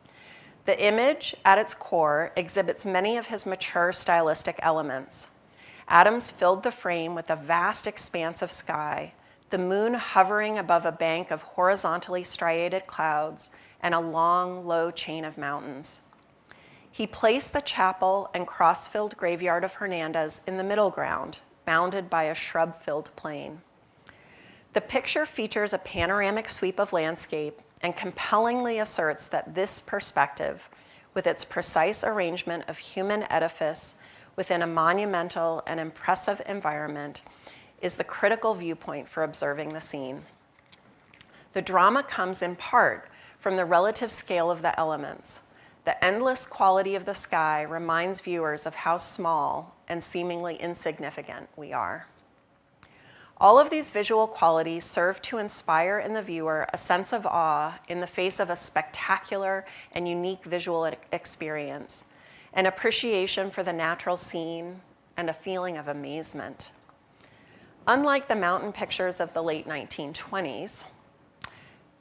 The image, at its core, exhibits many of his mature stylistic elements. Adams filled the frame with a vast expanse of sky, the moon hovering above a bank of horizontally striated clouds and a long, low chain of mountains. He placed the chapel and cross-filled graveyard of Hernandez in the middle ground, bounded by a shrub-filled plain. The picture features a panoramic sweep of landscape and compellingly asserts that this perspective, with its precise arrangement of human edifice within a monumental and impressive environment, is the critical viewpoint for observing the scene. The drama comes in part from the relative scale of the elements. The endless quality of the sky reminds viewers of how small and seemingly insignificant we are. All of these visual qualities serve to inspire in the viewer a sense of awe in the face of a spectacular and unique visual experience, an appreciation for the natural scene, and a feeling of amazement. Unlike the mountain pictures of the late 1920s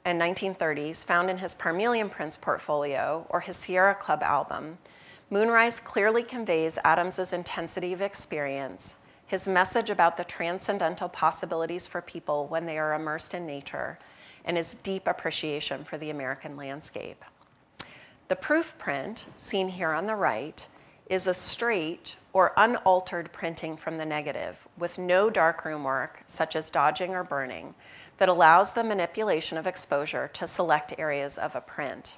and 1930s found in his Parmelian prints portfolio or his Sierra Club album, Moonrise clearly conveys Adams's intensity of experience, his message about the transcendental possibilities for people when they are immersed in nature, and his deep appreciation for the American landscape. The proof print, seen here on the right, is a straight or unaltered printing from the negative with no darkroom work, such as dodging or burning, that allows the manipulation of exposure to select areas of a print.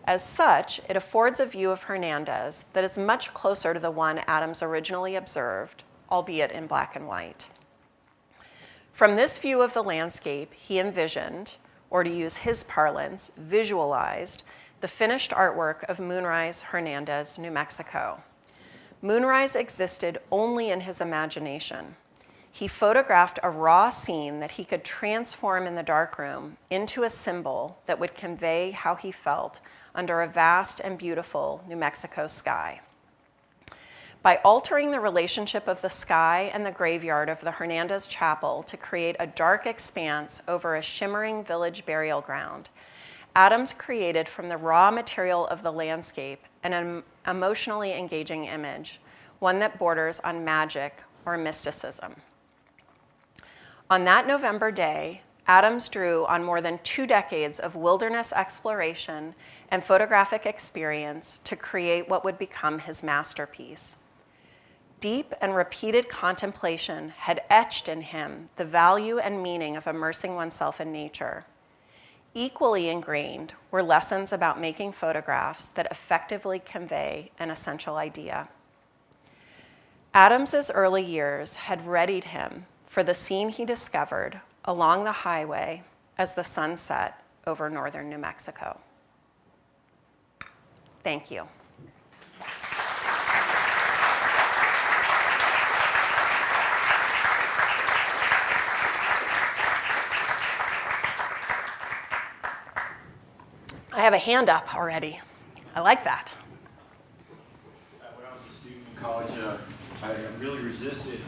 As such, it affords a view of Hernandez that is much closer to the one Adams originally observed, albeit in black and white. From this view of the landscape, he envisioned, or to use his parlance, visualized, the finished artwork of Moonrise, Hernandez, New Mexico. Moonrise existed only in his imagination. He photographed a raw scene that he could transform in the darkroom into a symbol that would convey how he felt under a vast and beautiful New Mexico sky. By altering the relationship of the sky and the graveyard of the Hernandez Chapel to create a dark expanse over a shimmering village burial ground, Adams created from the raw material of the landscape an emotionally engaging image, one that borders on magic or mysticism. On that November day, Adams drew on more than 2 decades of wilderness exploration and photographic experience to create what would become his masterpiece. Deep and repeated contemplation had etched in him the value and meaning of immersing oneself in nature. Equally ingrained were lessons about making photographs that effectively convey an essential idea. Adams's early years had readied him for the scene he discovered along the highway as the sun set over northern New Mexico. Thank you. I have a hand up already. I like that. When I was a student in college, I really resisted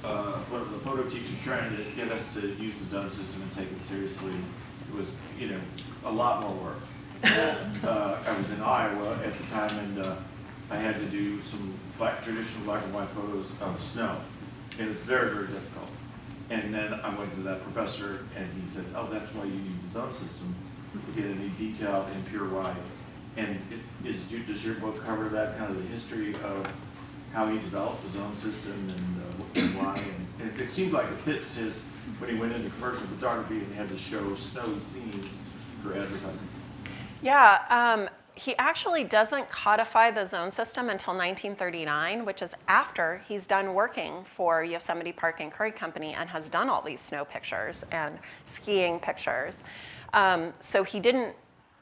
one of the photo teachers trying to get us to use the zone system and take it seriously. It was, a lot more work. I was in Iowa at the time, and I had to do some traditional black and white photos of snow. And it was very, very difficult. And then I went to that professor, and he said, "Oh, that's why you use the zone system, to get any detail in pure white." And does your book cover that kind of the history of how he developed his own system and why? And it seemed like it fits his, when he went into commercial photography and had to show snowy scenes for advertising. Yeah, he actually doesn't codify the zone system until 1939, which is after he's done working for Yosemite Park and Curry Company and has done all these snow pictures and skiing pictures. So he didn't,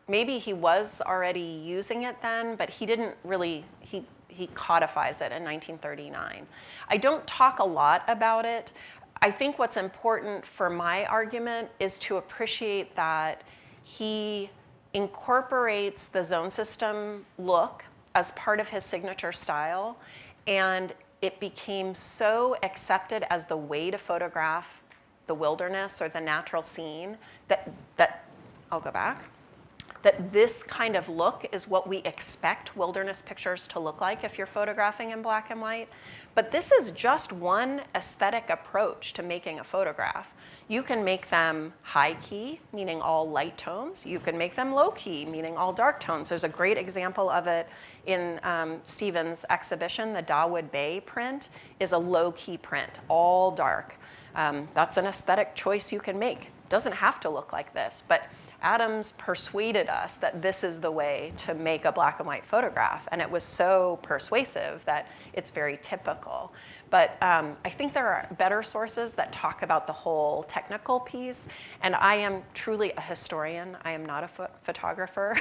maybe he was already using it then, but he didn't really, he codifies it in 1939. I don't talk a lot about it. I think what's important for my argument is to appreciate that he incorporates the zone system look as part of his signature style, and it became so accepted as the way to photograph the wilderness or the natural scene that I'll go back, that this kind of look is what we expect wilderness pictures to look like if you're photographing in black and white. But this is just one aesthetic approach to making a photograph. You can make them high key, meaning all light tones. You can make them low key, meaning all dark tones. There's a great example of it in Stephen's exhibition. The Dawood Bay print is a low key print, all dark. That's an aesthetic choice you can make. Doesn't have to look like this, but Adams persuaded us that this is the way to make a black and white photograph, and it was so persuasive that it's very typical. But I think there are better sources that talk about the whole technical piece, and I am truly a historian. I am not a photographer,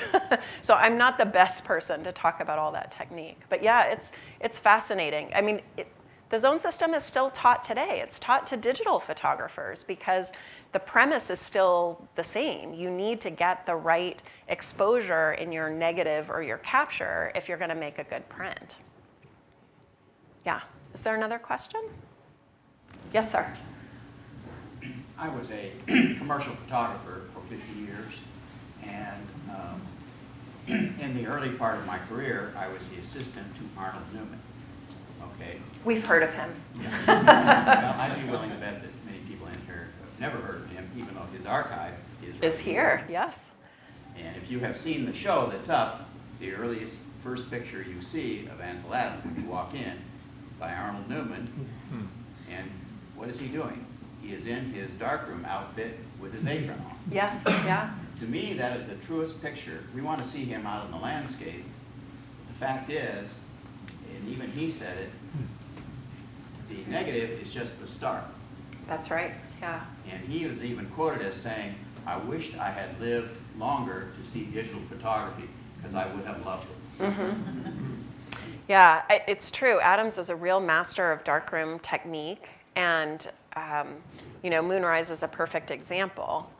so I'm not the best person to talk about all that technique. But yeah, it's fascinating. I mean, the zone system is still taught today. It's taught to digital photographers because the premise is still the same. You need to get the right exposure in your negative or your capture if you're going to make a good print. Yeah. Is there another question? Yes, sir. I was a commercial photographer for 50 years, and in the early part of my career, I was the assistant to Arnold Newman. Okay. We've heard of him. Yeah. Well, I'd be willing to bet that many people in here have never heard of him, even though his archive is Is here, yes. And if you have seen the show that's up, the earliest first picture you see of Ansel Adams when you walk in by Arnold Newman, and what is he doing? He is in his darkroom outfit with his apron on. Yes, yeah. To me, that is the truest picture. We want to see him out in the landscape. The fact is, and even he said it, the negative is just the start. That's right, yeah. And he was even quoted as saying, I wished I had lived longer to see digital photography because I would have loved it. Mm-hmm. Yeah, it's true. Adams is a real master of darkroom technique, and you know, Moonrise is a perfect example.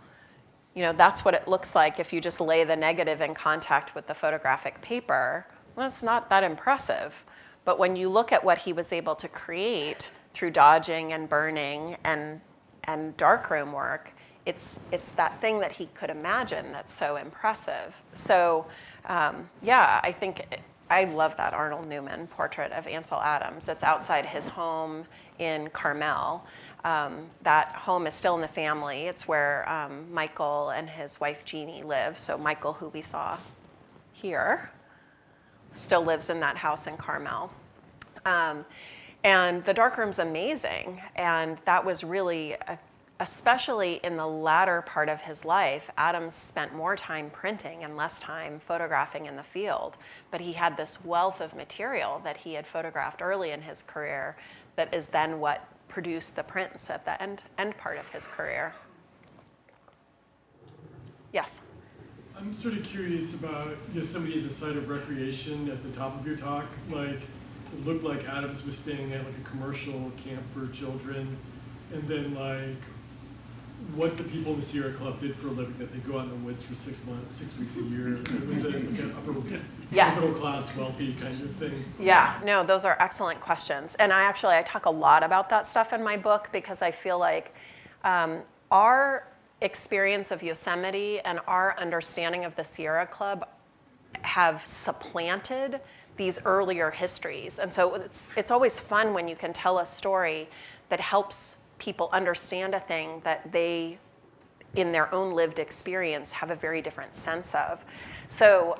You know, that's what it looks like if you just lay the negative in contact with the photographic paper. Well, it's not that impressive. But when you look at what he was able to create through dodging and burning and darkroom work, it's that thing that he could imagine that's so impressive. So yeah, I love that Arnold Newman portrait of Ansel Adams. It's outside his home in Carmel. That home is still in the family. It's where Michael and his wife Jeannie live. So Michael, who we saw here, still lives in that house in Carmel. And the darkroom's amazing. And that was really, especially in the latter part of his life, Adams spent more time printing and less time photographing in the field. But he had this wealth of material that he had photographed early in his career that is then what produced the prints at the end part of his career. Yes? I'm sort of curious about Yosemite as a site of recreation at the top of your talk. Like, it looked like Adams was staying at like a commercial camp for children, and then like what the people in the Sierra Club did for a living, that they go out in the woods for 6 weeks a year. It was an upper Yes. middle class, wealthy kind of thing. Yeah, no, those are excellent questions. And I talk a lot about that stuff in my book because I feel like our experience of Yosemite and our understanding of the Sierra Club have supplanted these earlier histories. And so it's always fun when you can tell a story that helps people understand a thing that they, in their own lived experience, have a very different sense of. So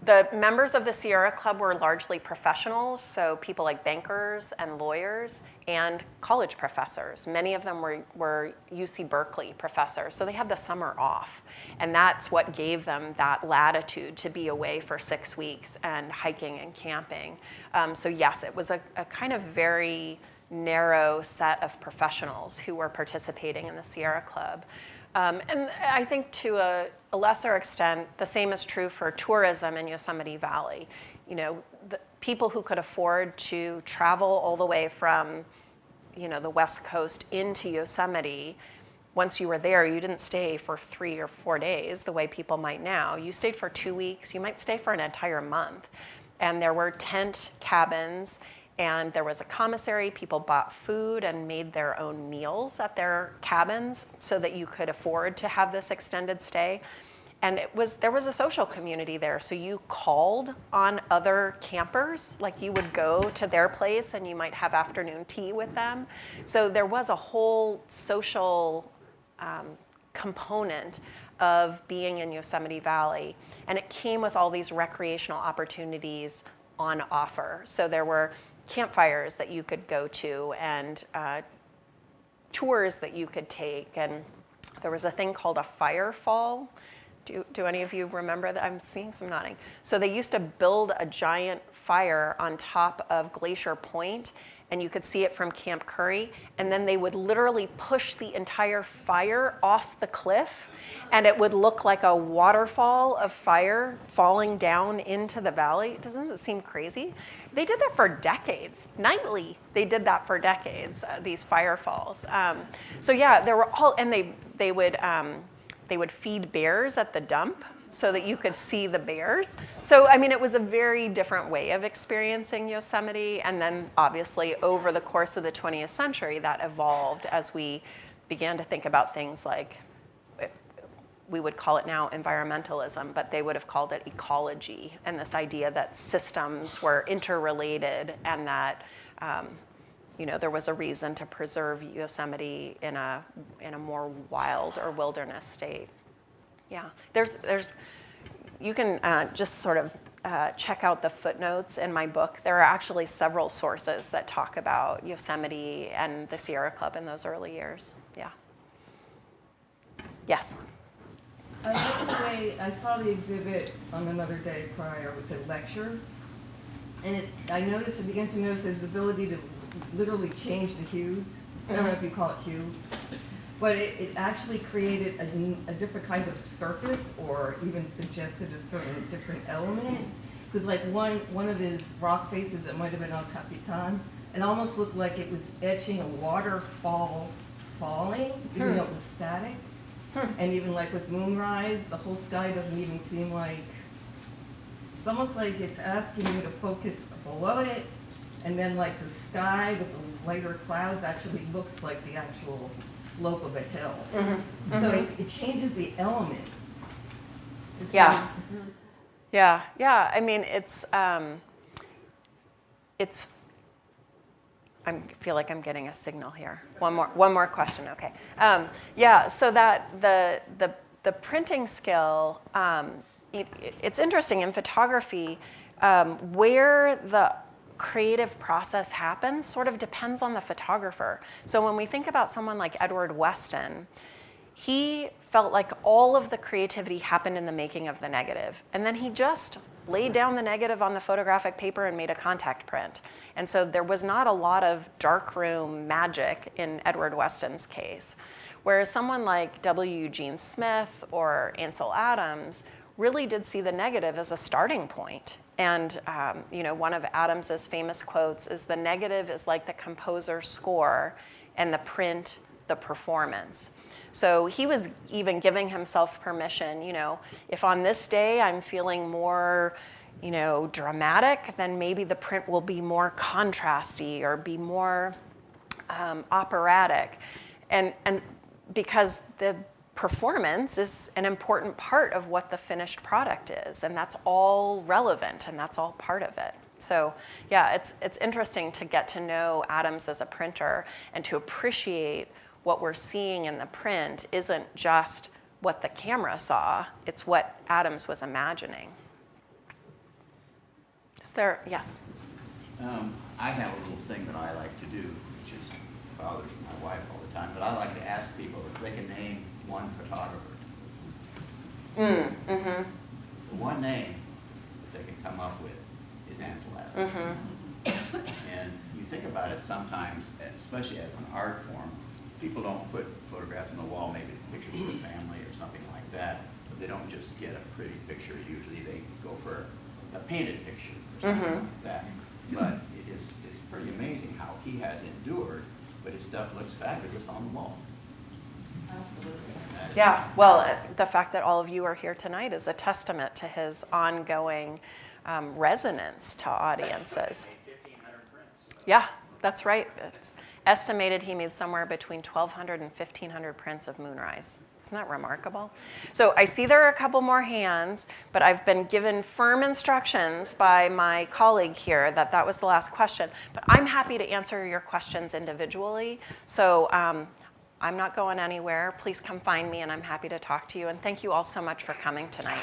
the members of the Sierra Club were largely professionals, so people like bankers and lawyers and college professors. Many of them were UC Berkeley professors, so they had the summer off. And that's what gave them that latitude to be away for 6 weeks and hiking and camping. So yes, it was a kind of very narrow set of professionals who were participating in the Sierra Club. And I think to a lesser extent, the same is true for tourism in Yosemite Valley. You know, the people who could afford to travel all the way from, you know, the West Coast into Yosemite, once you were there, you didn't stay for 3 or 4 days the way people might now. You stayed for 2 weeks. You might stay for an entire month. and there were tent cabins, and there was a commissary. People bought food and made their own meals at their cabins so that you could afford to have this extended stay. And there was a social community there. So you called on other campers, like you would go to their place and you might have afternoon tea with them. So there was a whole social component of being in Yosemite Valley. And it came with all these recreational opportunities on offer. So there were campfires that you could go to and tours that you could take. And there was a thing called a fire fall. Do any of you remember that? I'm seeing some nodding. So they used to build a giant fire on top of Glacier Point, and you could see it from Camp Curry, and then they would literally push the entire fire off the cliff, and it would look like a waterfall of fire falling down into the valley. Doesn't it seem crazy? They did that for decades. Nightly, they did that for decades, these fire falls. So yeah, there were all, and they would feed bears at the dump so that you could see the bears. So, I mean, it was a very different way of experiencing Yosemite. And then obviously over the course of the 20th century, that evolved as we began to think about things like, we would call it now environmentalism, but they would have called it ecology, and this idea that systems were interrelated and that there was a reason to preserve Yosemite in a more wild or wilderness state. Yeah, you can just sort of check out the footnotes in my book. There are actually several sources that talk about Yosemite and the Sierra Club in those early years. Yeah. Yes. I like the way I saw the exhibit on another day prior with the lecture, and I began to notice his ability to literally change the hues. I don't know if you call it hue, but it actually created a different kind of surface, or even suggested a certain different element. Because like one of his rock faces, it might have been El Capitan, it almost looked like it was etching a waterfall falling, even though it was static. And even like with Moonrise, the whole sky doesn't even seem like, it's almost like it's asking you to focus below it, and then like the sky with the lighter clouds actually looks like the actual slope of a hill. So it changes the elements. Yeah. Yeah. I mean, I feel like I'm getting a signal here. One more question. Okay. So that the printing skill, it's interesting in photography, where the creative process happens sort of depends on the photographer. So when we think about someone like Edward Weston, he felt like all of the creativity happened in the making of the negative. And then he just laid down the negative on the photographic paper and made a contact print. And so there was not a lot of darkroom magic in Edward Weston's case. Whereas someone like W. Eugene Smith or Ansel Adams really did see the negative as a starting point. And one of Adams's famous quotes is, "The negative is like the composer's score, and the print, the performance." So he was even giving himself permission, if on this day I'm feeling more, dramatic, then maybe the print will be more contrasty or be more operatic. And because the performance is an important part of what the finished product is, and that's all relevant, and that's all part of it. So yeah, it's interesting to get to know Adams as a printer and to appreciate what we're seeing in the print isn't just what the camera saw, it's what Adams was imagining. Yes? I have a little thing that I like to do, which bothers my wife all the time, but I like to ask people if they can name one photographer. The one name that they can come up with is Ansel Adams. And you think about it sometimes, especially as an art form, people don't put photographs on the wall, maybe pictures of the family or something like that, but they don't just get a pretty picture. Usually they go for a painted picture or something like that. But it's pretty amazing how he has endured, but his stuff looks fabulous on the wall. Absolutely. Yeah, well, the fact that all of you are here tonight is a testament to his ongoing resonance to audiences. 1,500 prints. Yeah, that's right. It's estimated he made somewhere between 1,200 and 1,500 prints of Moonrise. Isn't that remarkable? So I see there are a couple more hands, but I've been given firm instructions by my colleague here that that was the last question. But I'm happy to answer your questions individually. So I'm not going anywhere. Please come find me, and I'm happy to talk to you. And thank you all so much for coming tonight.